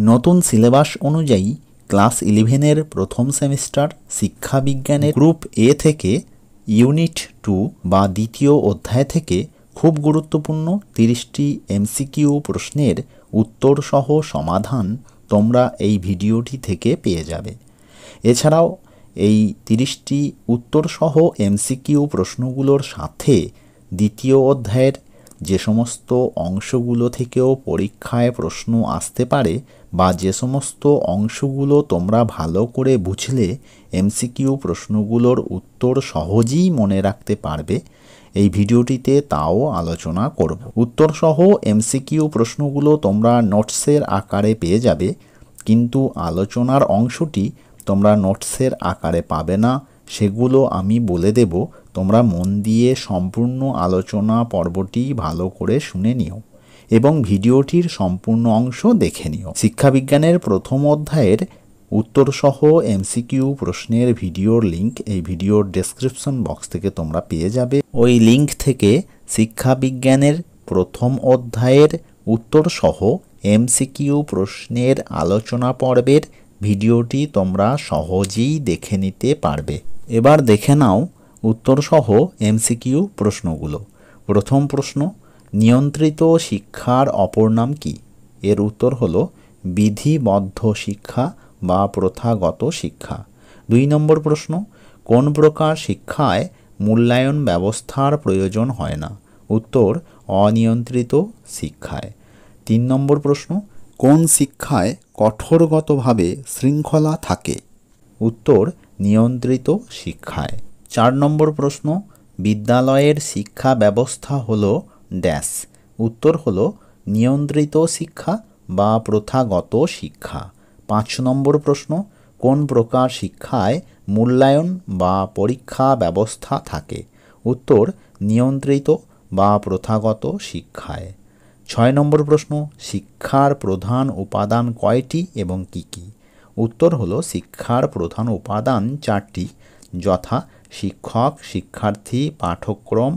নতুন সিলেবাস অনুযায়ী ক্লাস 11-এর প্রথম সেমিস্টার শিক্ষাবিজ্ঞানের গ্রুপ এ থেকে ইউনিট 2 বা দ্বিতীয় অধ্যায় থেকে খুব গুরুত্বপূর্ণ 30টি এমসিকিউ প্রশ্নের উত্তর সহ সমাধান তোমরা এই ভিডিওটি থেকে পেয়ে যাবে। এছাড়াও এই 30টি উত্তর সহ এমসিকিউ প্রশ্নগুলোর সাথে দ্বিতীয় অধ্যায়ের যে সমস্ত অংশগুলো থেকেও পরীক্ষায় প্রশ্ন আসতে পারে বা যে সমস্ত অংশগুলো তোমরা ভালো করে বুঝলে এমসিকিউ প্রশ্নগুলোর উত্তর সহজেই মনে রাখতে পারবে, এই ভিডিওটিতে তাও আলোচনা করব। উত্তর সহ এমসিকিউ প্রশ্নগুলো তোমরা নোটসের আকারে পেয়ে যাবে, কিন্তু আলোচনার অংশটি তোমরা নোটসের আকারে পাবে না। সেগুলো আমি বলে দেব, তোমরা মন দিয়ে সম্পূর্ণ আলোচনা পর্বটি ভালো করে শুনে নিও এবং ভিডিওটির সম্পূর্ণ অংশ দেখে নিও। শিক্ষাবিজ্ঞানের প্রথম অধ্যায়ের উত্তর সহ এমসিকিউ প্রশ্নের ভিডিওর লিঙ্ক এই ভিডিওর ডেসক্রিপশন বক্স থেকে তোমরা পেয়ে যাবে। ওই লিঙ্ক থেকে শিক্ষাবিজ্ঞানের প্রথম অধ্যায়ের উত্তর সহ এমসিকিউ প্রশ্নের আলোচনা পর্বের ভিডিওটি তোমরা সহজেই দেখে নিতে পারবে। এবার দেখে নাও উত্তর সহ এমসিকিউ প্রশ্নগুলো। প্রথম প্রশ্ন, নিয়ন্ত্রিত শিক্ষার অপর নাম কি? এর উত্তর হলো বিধিবদ্ধ শিক্ষা বা প্রথাগত শিক্ষা। 2 নম্বর প্রশ্ন, কোন প্রকার শিক্ষায় মূল্যায়ন ব্যবস্থার প্রয়োজন হয় না? উত্তর অনিয়ন্ত্রিত শিক্ষায়। 3 নম্বর প্রশ্ন, কোন শিক্ষায় কঠোরগতভাবে শৃঙ্খলা থাকে? উত্তর নিয়ন্ত্রিত শিক্ষায়। 4 নম্বর প্রশ্ন, বিদ্যালয়ের শিক্ষা ব্যবস্থা হলো ড্যাশ। উত্তর হলো নিয়ন্ত্রিত শিক্ষা বা প্রথাগত শিক্ষা। 5 নম্বর প্রশ্ন, কোন প্রকার শিক্ষায় মূল্যায়ন বা পরীক্ষা ব্যবস্থা থাকে? উত্তর নিয়ন্ত্রিত বা প্রথাগত শিক্ষায়। 6 নম্বর প্রশ্ন, শিক্ষার প্রধান উপাদান কয়টি এবং কি কি? উত্তর হলো শিক্ষার প্রধান উপাদান 4টি, যথা শিক্ষক, শিক্ষার্থী, পাঠ্যক্রম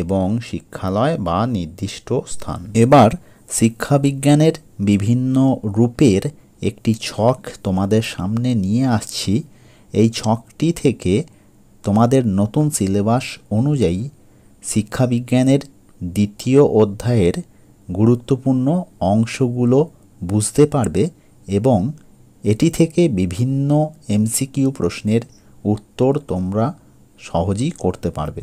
এবং শিক্ষালয় বা নির্দিষ্ট স্থান। এবার শিক্ষাবিজ্ঞানের বিভিন্ন রূপের একটি ছক তোমাদের সামনে নিয়ে আসছি। এই ছকটি থেকে তোমাদের নতুন সিলেবাস অনুযায়ী শিক্ষাবিজ্ঞানের দ্বিতীয় অধ্যায়ের গুরুত্বপূর্ণ অংশগুলো বুঝতে পারবে এবং এটি থেকে বিভিন্ন এমসিকিউ প্রশ্নের উত্তর তোমরা সহজেই করতে পারবে।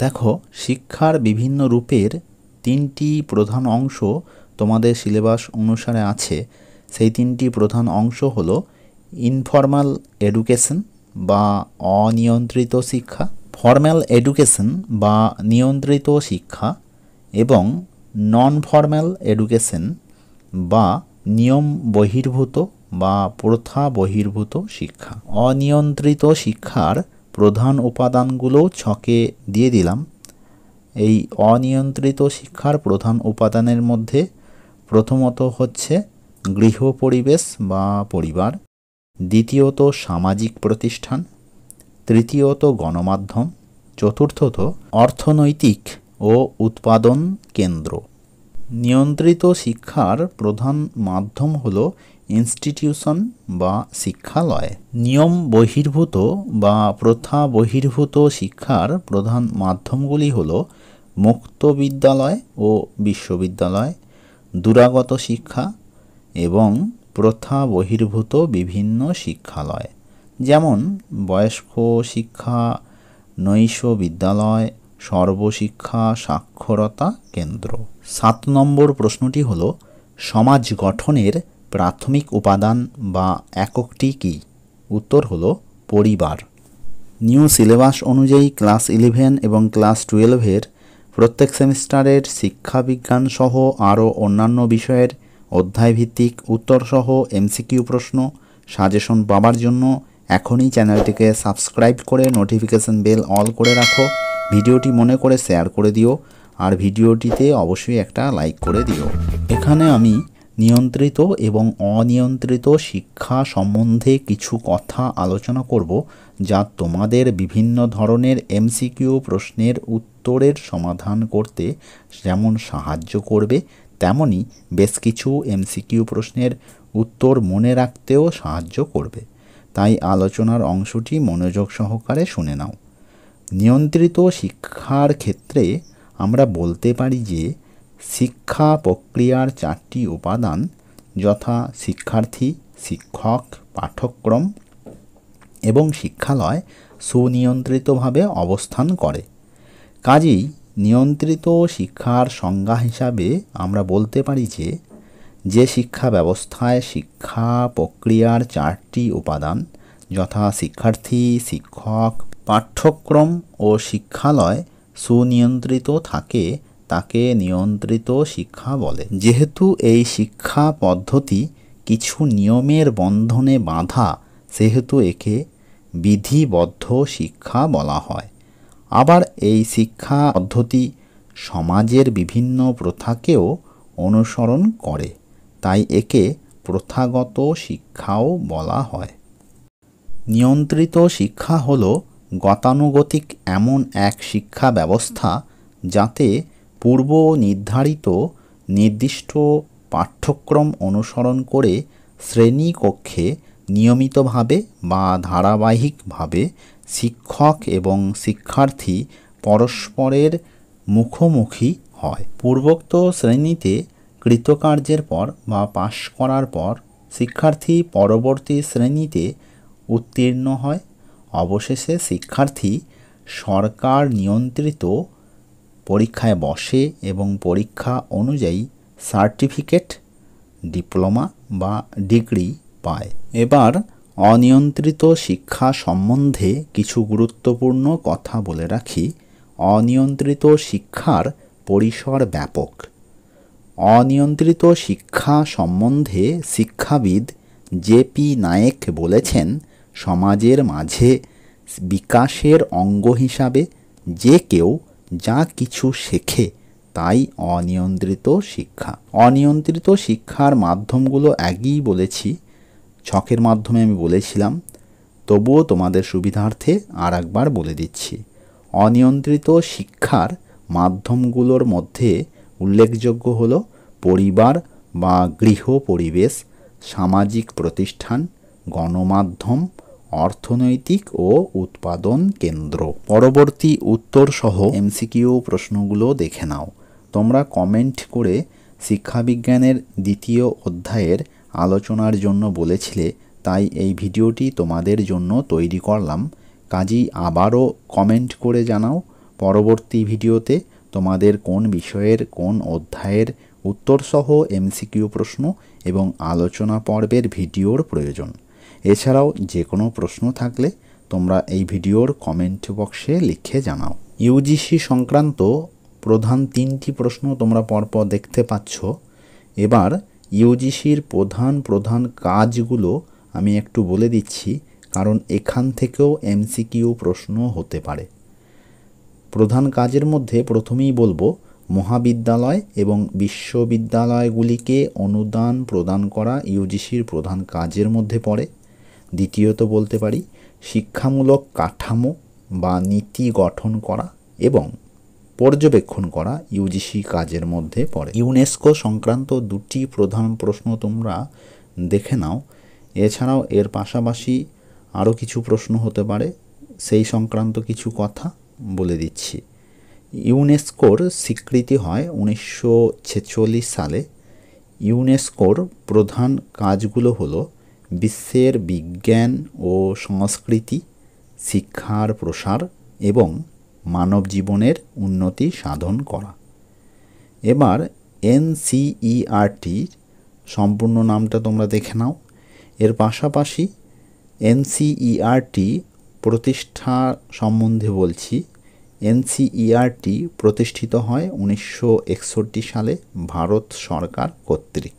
দেখো, শিক্ষার বিভিন্ন রূপের 3টি প্রধান অংশ তোমাদের সিলেবাস অনুসারে আছে। সেই 3টি প্রধান অংশ হলো ইনফর্মাল এডুকেশন বা অনিয়ন্ত্রিত শিক্ষা, ফর্মাল এডুকেশন বা নিয়ন্ত্রিত শিক্ষা এবং নন ফর্মাল এডুকেশন বা নিয়ম বহির্ভূত বা প্রথা বহির্ভূত শিক্ষা। অনিয়ন্ত্রিত শিক্ষার প্রধান উপাদানগুলো ছকে দিয়ে দিলাম। এই অনিয়ন্ত্রিত শিক্ষার প্রধান উপাদানের মধ্যে প্রথমত হচ্ছে গৃহ পরিবেশ বা পরিবার, দ্বিতীয়ত সামাজিক প্রতিষ্ঠান, তৃতীয়ত গণমাধ্যম, চতুর্থত অর্থনৈতিক ও উৎপাদন কেন্দ্র। নিয়ন্ত্রিত শিক্ষার প্রধান মাধ্যম হলো ইনস্টিটিউশন বা শিক্ষালয়। নিয়ম বহির্ভূত বা প্রথা বহির্ভূত শিক্ষার প্রধান মাধ্যমগুলি হলো মুক্ত বিদ্যালয় ও বিশ্ববিদ্যালয়, দূরাগত শিক্ষা এবং প্রথা বহির্ভূত বিভিন্ন শিক্ষালয়, যেমন বয়স্ক শিক্ষা, নৈশ বিদ্যালয়, সর্বশিক্ষা সাক্ষরতা কেন্দ্র। 7 নম্বর প্রশ্নটি হলো সমাজ গঠনের প্রাথমিক উপাদান বা এককটি কি? উত্তর হলো পরিবার। নিউ সিলেবাস অনুযায়ী ক্লাস 11 এবং ক্লাস 12-এর প্রত্যেক সেমিস্টারের শিক্ষাবিজ্ঞান সহ আরও অন্যান্য বিষয়ের অধ্যায়ভিত্তিক উত্তর সহ এমসিকিউ প্রশ্ন সাজেশন পাবার জন্য এখনই চ্যানেলটিকে সাবস্ক্রাইব করে নোটিফিকেশন বেল অল করে রাখো। ভিডিওটি মনে করে শেয়ার করে দিও আর ভিডিওটিতে অবশ্যই একটা লাইক করে দিও। এখানে আমি নিয়ন্ত্রিত এবং অনিয়ন্ত্রিত শিক্ষা সম্বন্ধে কিছু কথা আলোচনা করব, যা তোমাদের বিভিন্ন ধরনের এমসিকিউ প্রশ্নের উত্তরের সমাধান করতে যেমন সাহায্য করবে, তেমনি বেশ কিছু এমসিকিউ প্রশ্নের উত্তর মনে রাখতেও সাহায্য করবে। তাই আলোচনার অংশটি মনোযোগ সহকারে শুনে নাও। নিয়ন্ত্রিত শিক্ষার ক্ষেত্রে আমরা বলতে পারি যে শিক্ষা প্রক্রিয়ার 4টি উপাদান, যথা শিক্ষার্থী, শিক্ষক, পাঠ্যক্রম এবং শিক্ষালয় সুনিয়ন্ত্রিতভাবে অবস্থান করে। কাজেই নিয়ন্ত্রিত শিক্ষার সংজ্ঞা হিসাবে আমরা বলতে পারি যে শিক্ষা ব্যবস্থায় শিক্ষা প্রক্রিয়ার 4টি উপাদান, যথা শিক্ষার্থী, শিক্ষক, পাঠ্যক্রম ও শিক্ষালয় সুনিয়ন্ত্রিত থাকে তাকে নিয়ন্ত্রিত শিক্ষা বলে। যেহেতু এই শিক্ষা পদ্ধতি কিছু নিয়মের বন্ধনে বাঁধা, সেহেতু একে বিধিবদ্ধ শিক্ষা বলা হয়। আবার এই শিক্ষা পদ্ধতি সমাজের বিভিন্ন প্রথাকেও অনুসরণ করে, তাই একে প্রথাগত শিক্ষাও বলা হয়। নিয়ন্ত্রিত শিক্ষা হল গতানুগতিক এমন এক শিক্ষা ব্যবস্থা যাতে পূর্ব নির্ধারিত নির্দিষ্ট পাঠ্যক্রম অনুসরণ করে শ্রেণীকক্ষে নিয়মিতভাবে বা ধারাবাহিকভাবে শিক্ষক এবং শিক্ষার্থী পরস্পরের মুখোমুখি হয়। পূর্বোক্ত শ্রেণীতে কৃতকার্যের পর বা পাশ করার পর শিক্ষার্থী পরবর্তী শ্রেণীতে উত্তীর্ণ হয়। অবশেষে শিক্ষার্থী সরকার নিয়ন্ত্রিত পরীক্ষায় বসে এবং পরীক্ষা অনুযায়ী সার্টিফিকেট, ডিপ্লোমা বা ডিগ্রি পায়। এবার অনিয়ন্ত্রিত শিক্ষা সম্বন্ধে কিছু গুরুত্বপূর্ণ কথা বলে রাখি। অনিয়ন্ত্রিত শিক্ষার পরিসর ব্যাপক। অনিয়ন্ত্রিত শিক্ষা সম্বন্ধে শিক্ষাবিদ জে.পি. নায়েক বলেছেন, সমাজের মাঝে বিকাশের অঙ্গ হিসাবে যে কেউ যা কিছু শেখে তাই অনিয়ন্ত্রিত শিক্ষা। অনিয়ন্ত্রিত শিক্ষার মাধ্যমগুলো আগেই বলেছি, ছকের মাধ্যমে আমি বলেছিলাম, তবুও তোমাদের সুবিধার্থে আর একবার বলে দিচ্ছি। অনিয়ন্ত্রিত শিক্ষার মাধ্যমগুলোর মধ্যে উল্লেখযোগ্য হল পরিবার বা গৃহ পরিবেশ, সামাজিক প্রতিষ্ঠান, গণমাধ্যম, অর্থনৈতিক ও উৎপাদন কেন্দ্র। পরবর্তী উত্তর সহ এমসিকিউ প্রশ্নগুলো দেখে নাও। তোমরা কমেন্ট করে শিক্ষাবিজ্ঞানের 2য় অধ্যায়ের আলোচনার জন্য বলেছিলে, তাই এই ভিডিওটি তোমাদের জন্য তৈরি করলাম। কাজেই আবারও কমেন্ট করে জানাও পরবর্তী ভিডিওতে তোমাদের কোন বিষয়ের কোন অধ্যায়ের উত্তরসহ এমসিকিউ প্রশ্ন এবং আলোচনা পর্বের ভিডিওর প্রয়োজন। এছাড়াও যে কোনো প্রশ্ন থাকলে তোমরা এই ভিডিওর কমেন্ট বক্সে লিখে জানাও। ইউজিসি সংক্রান্ত প্রধান 3টি প্রশ্ন তোমরা পরপর দেখতে পাচ্ছ। এবার ইউজিসির প্রধান কাজগুলো আমি একটু বলে দিচ্ছি, কারণ এখান থেকেও এমসিকিউ প্রশ্ন হতে পারে। প্রধান কাজের মধ্যে প্রথমেই বলবো, মহাবিদ্যালয় এবং বিশ্ববিদ্যালয়গুলিকে অনুদান প্রদান করা ইউজিসির প্রধান কাজের মধ্যে পড়ে। দ্বিতীয়ত বলতে পারি, শিক্ষামূলক কাঠামো বা নীতি গঠন করা এবং পর্যবেক্ষণ করা ইউজিসি কাজের মধ্যে পড়ে। ইউনেস্কো সংক্রান্ত 2টি প্রধান প্রশ্ন তোমরা দেখে নাও। এছাড়াও এর পাশাপাশি আরও কিছু প্রশ্ন হতে পারে, সেই সংক্রান্ত কিছু কথা বলে দিচ্ছি। ইউনেস্কোর স্বীকৃতি হয় 1946 সালে। ইউনেস্কোর প্রধান কাজগুলো হলো বিশ্বের বিজ্ঞান ও সংস্কৃতি, শিক্ষার প্রসার এবং মানব জীবনের উন্নতি সাধন করা। এবার এনসিইআরটির সম্পূর্ণ নামটা তোমরা দেখে নাও। এর পাশাপাশি এনসিইআরটি প্রতিষ্ঠা সম্বন্ধে বলছি। এনসিইআরটি প্রতিষ্ঠিত হয় 1961 সালে ভারত সরকার কর্তৃক।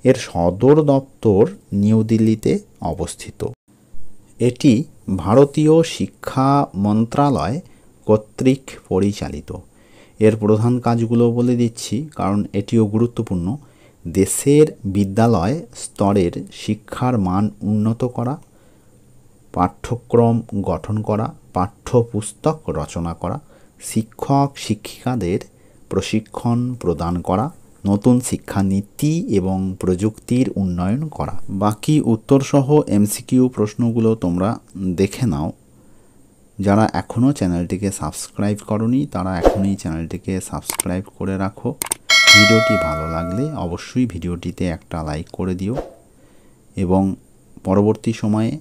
এর সদর দপ্তর নিউ দিল্লিতে অবস্থিত। এটি ভারতীয় শিক্ষা মন্ত্রণালয় কর্তৃক পরিচালিত। এর প্রধান কাজগুলো বলে দিচ্ছি, কারণ এটিও গুরুত্বপূর্ণ। দেশের বিদ্যালয় স্তরের শিক্ষার মান উন্নত করা, পাঠ্যক্রম গঠন করা, পাঠ্যপুস্তক রচনা করা, শিক্ষক শিক্ষিকাদের প্রশিক্ষণ প্রদান করা, নতুন শিক্ষানীতি এবং প্রযুক্তির উন্নয়ন করা। বাকি উত্তরসহ এমসিকিউ প্রশ্নগুলো তোমরা দেখে নাও। যারা এখনও চ্যানেলটিকে সাবস্ক্রাইব করনি তারা এখনই চ্যানেলটিকে সাবস্ক্রাইব করে রাখো। ভিডিওটি ভালো লাগলে অবশ্যই ভিডিওটিতে একটা লাইক করে দিও এবং পরবর্তী সময়ে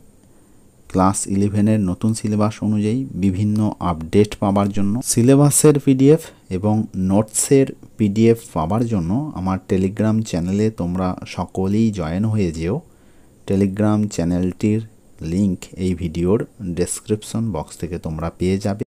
ক্লাস 11-এর নতুন সিলেবাস অনুযায়ী বিভিন্ন আপডেট পাওয়ার জন্য, সিলেবাসের পিডিএফ এবং নোটসের পিডিএফ পাওয়ার জন্য আমার টেলিগ্রাম চ্যানেলে তোমরা সকলেই জয়েন হয়ে যেও। টেলিগ্রাম চ্যানেলটির লিংক এই ভিডিওর ডেসক্রিপশন বক্স থেকে তোমরা পেয়ে যাবে।